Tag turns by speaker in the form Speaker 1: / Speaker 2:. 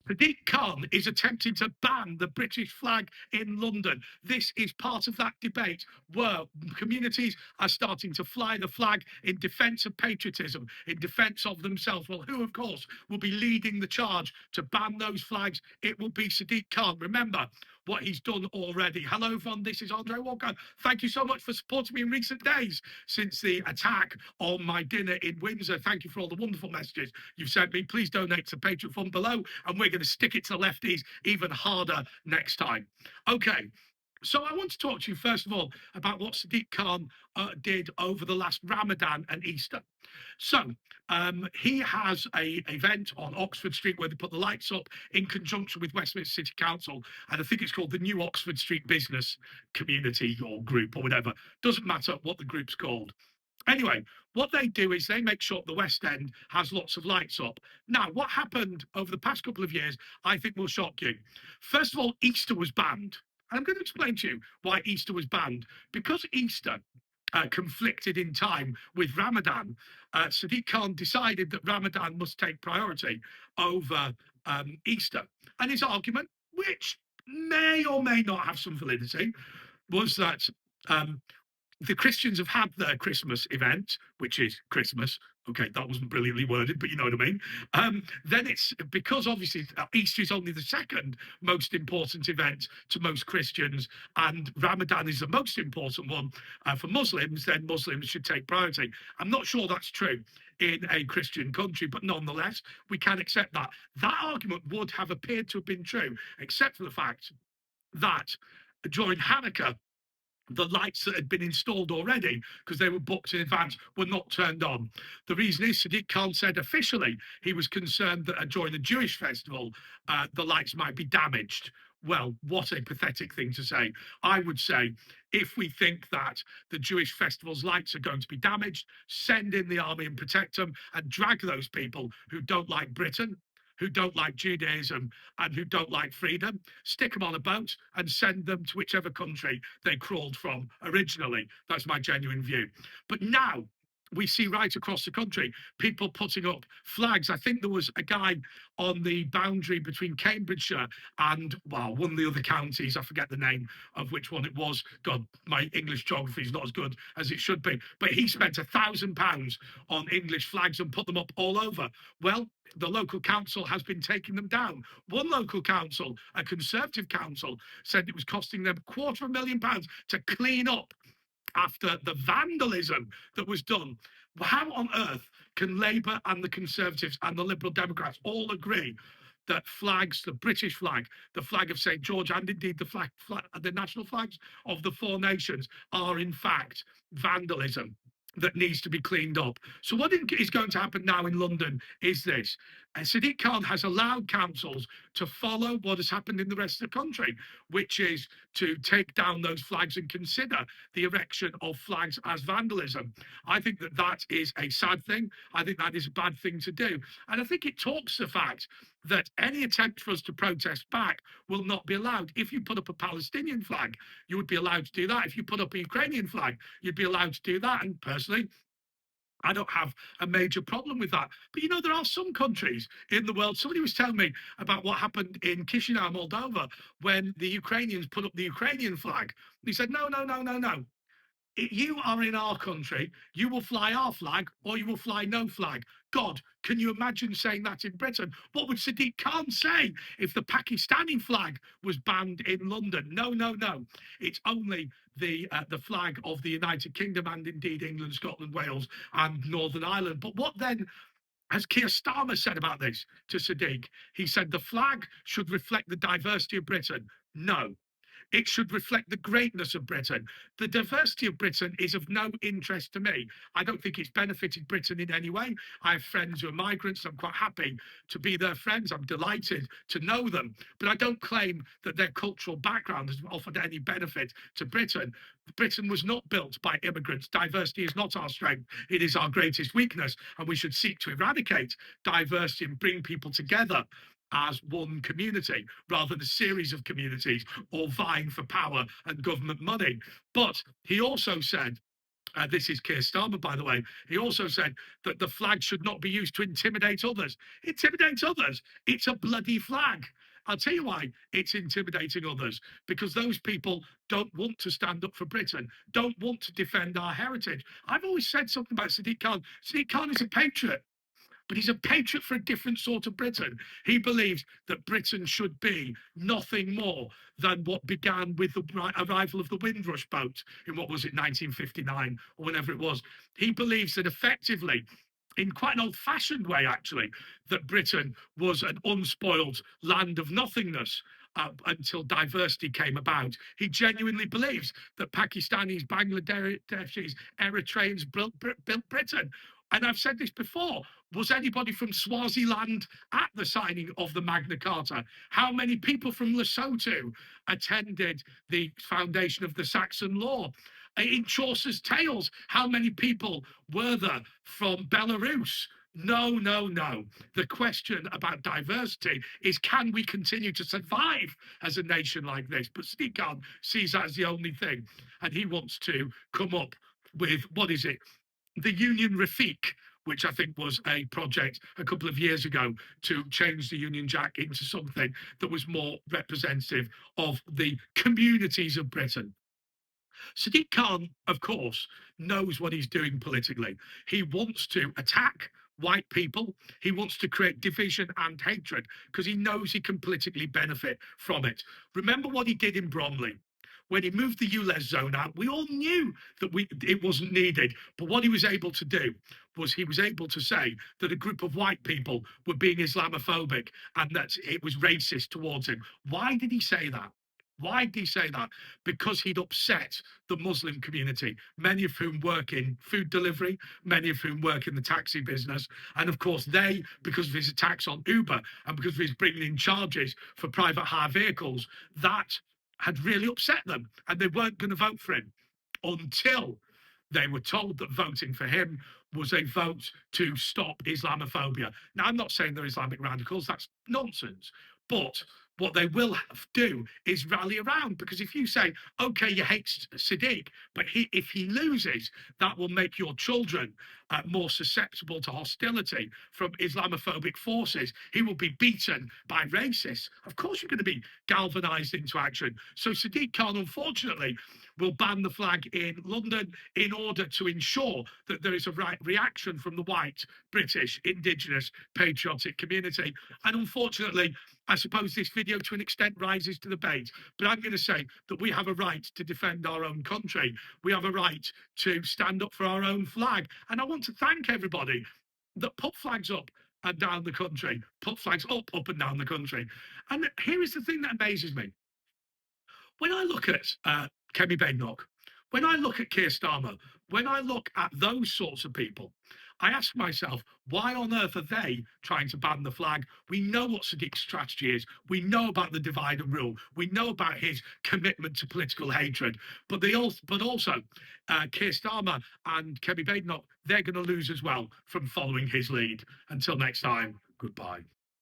Speaker 1: Sadiq Khan is attempting to ban the British flag in London. This is part of that debate where communities are starting to fly the flag in defence of patriotism, in defence of themselves. Well, who, of course, will be leading the charge to ban those flags? It will be Sadiq Khan. Remember what he's done already. Hello, Von. This is Andre Walker. Thank you so much for supporting me in recent days since the attack on my dinner in Windsor. Thank you for all the wonderful messages you've sent me. Please donate to Patriot Fund below, and we're going to stick it to the lefties even harder next time. Okay. So I want to talk to you first of all about what Sadiq Khan did over the last Ramadan and Easter. So he has a event on Oxford Street where they put the lights up in conjunction with Westminster City Council, and I think it's called the New Oxford Street Business Community or Group or whatever. Doesn't matter what the group's called. Anyway, what they do is they make sure the West End has lots of lights up. Now, what happened over the past couple of years, I think will shock you. First of all, Easter was banned. And I'm going to explain to you why Easter was banned. Because Easter conflicted in time with Ramadan, Sadiq Khan decided that Ramadan must take priority over Easter. And his argument, which may or may not have some validity, was that the Christians have had their Christmas event, which is Christmas. Okay, that wasn't brilliantly worded, but you know what I mean. Then it's because obviously Easter is only the second most important event to most Christians, and Ramadan is the most important one for Muslims. Then Muslims should take priority. I'm not sure that's true in a Christian country, but nonetheless, we can accept that. That argument would have appeared to have been true, except for the fact that during Hanukkah, the lights that had been installed already, because they were booked in advance, were not turned on. The reason is Sadiq Khan said officially he was concerned that during the Jewish festival, the lights might be damaged. Well, what a pathetic thing to say. I would say if we think that the Jewish festival's lights are going to be damaged, send in the army and protect them and drag those people who don't like Britain, who don't like Judaism, and who don't like freedom, stick them on a boat and send them to whichever country they crawled from originally. That's my genuine view. But now, we see right across the country people putting up flags. I think there was a guy on the boundary between Cambridgeshire and, well, one of the other counties. I forget the name of which one it was. God, my English geography is not as good as it should be. But he spent £1,000 on English flags and put them up all over. Well, the local council has been taking them down. One local council, a Conservative council, said it was costing them £250,000 to clean up after the vandalism that was done. How on earth can Labour and the Conservatives and the Liberal Democrats all agree that flags, the British flag, the flag of St. George, and indeed the national flags of the four nations are in fact vandalism that needs to be cleaned up? So what is going to happen now in London is this. Sadiq Khan has allowed councils to follow what has happened in the rest of the country, which is to take down those flags and consider the erection of flags as vandalism. I think that that is a sad thing. I think that is a bad thing to do. And I think it talks the fact that any attempt for us to protest back will not be allowed. If you put up a Palestinian flag, you would be allowed to do that. If you put up a Ukrainian flag, you'd be allowed to do that. And personally, I don't have a major problem with that. But you know, there are some countries in the world. Somebody was telling me about what happened in Chisinau, Moldova, when the Ukrainians put up the Ukrainian flag. He said, no, no, no, no, no. You are in our country, you will fly our flag or you will fly no flag. God, can you imagine saying that in Britain? What would Sadiq Khan say if the Pakistani flag was banned in London? No, no, no. It's only the flag of the United Kingdom and indeed England, Scotland, Wales, and Northern Ireland. But what then has Keir Starmer said about this to Sadiq? He said the flag should reflect the diversity of Britain. No, it should reflect the greatness of Britain. The diversity of Britain is of no interest to me. I don't think it's benefited Britain in any way. I have friends who are migrants. I'm quite happy to be their friends. I'm delighted to know them. But I don't claim that their cultural background has offered any benefit to Britain. Britain was not built by immigrants. Diversity is not our strength. It is our greatest weakness. And we should seek to eradicate diversity and bring people together as one community rather than a series of communities all vying for power and government money. But he also said This is Keir Starmer, by the way. He also said that the flag should not be used to intimidate others. Intimidate others? It's a bloody flag. I'll tell you why it's intimidating others, because those people don't want to stand up for Britain, don't want to defend our heritage. I've always said something about Sadiq Khan. Sadiq Khan is a patriot, but he's a patriot for a different sort of Britain. He believes that Britain should be nothing more than what began with the arrival of the Windrush boat in, what was it, 1959 or whenever it was. He believes that effectively, in quite an old-fashioned way, actually, that Britain was an unspoiled land of nothingness until diversity came about. He genuinely believes that Pakistanis, Bangladeshis, Eritreans built Britain. And I've said this before, was anybody from Swaziland at the signing of the Magna Carta? How many people from Lesotho attended the foundation of the Saxon law? In Chaucer's tales, how many people were there from Belarus? No, no, no. The question about diversity is, can we continue to survive as a nation like this? But Sadiq Khan sees that as the only thing. And he wants to come up with, what is it? The Union Rafik, which I think was a project a couple of years ago to change the Union Jack into something that was more representative of the communities of Britain. Sadiq Khan, of course, knows what he's doing politically. He wants to attack white people. He wants to create division and hatred because he knows he can politically benefit from it. Remember what he did in Bromley. When he moved the ULEZ zone out, we all knew that it wasn't needed. But what he was able to do was he was able to say that a group of white people were being Islamophobic and that it was racist towards him. Why did he say that? Why did he say that? Because he'd upset the Muslim community, many of whom work in food delivery, many of whom work in the taxi business. And of course, they, because of his attacks on Uber and because of his bringing in charges for private hire vehicles, that had really upset them. And they weren't going to vote for him until they were told that voting for him was a vote to stop Islamophobia. Now, I'm not saying they're Islamic radicals, that's nonsense. But what they will have do is rally around, because if you say, okay, you hate Sadiq, but if he loses, that will make your children more susceptible to hostility from Islamophobic forces. He will be beaten by racists. Of course, you're going to be galvanized into action. So Sadiq Khan, unfortunately, will ban the flag in London in order to ensure that there is a right reaction from the white, British, indigenous, patriotic community. And unfortunately, I suppose this video to an extent rises to the bait, but I'm going to say that we have a right to defend our own country. We have a right to stand up for our own flag. And I want to thank everybody that put flags up and down the country, put flags up and down the country. And here is the thing that amazes me. When I look at Kemi Badenoch, when I look at Keir Starmer, when I look at those sorts of people, I ask myself, why on earth are they trying to ban the flag? We know what Sadiq's strategy is. We know about the divide and rule. We know about his commitment to political hatred. But also, Keir Starmer and Kemi Badenoch, they're going to lose as well from following his lead. Until next time, goodbye.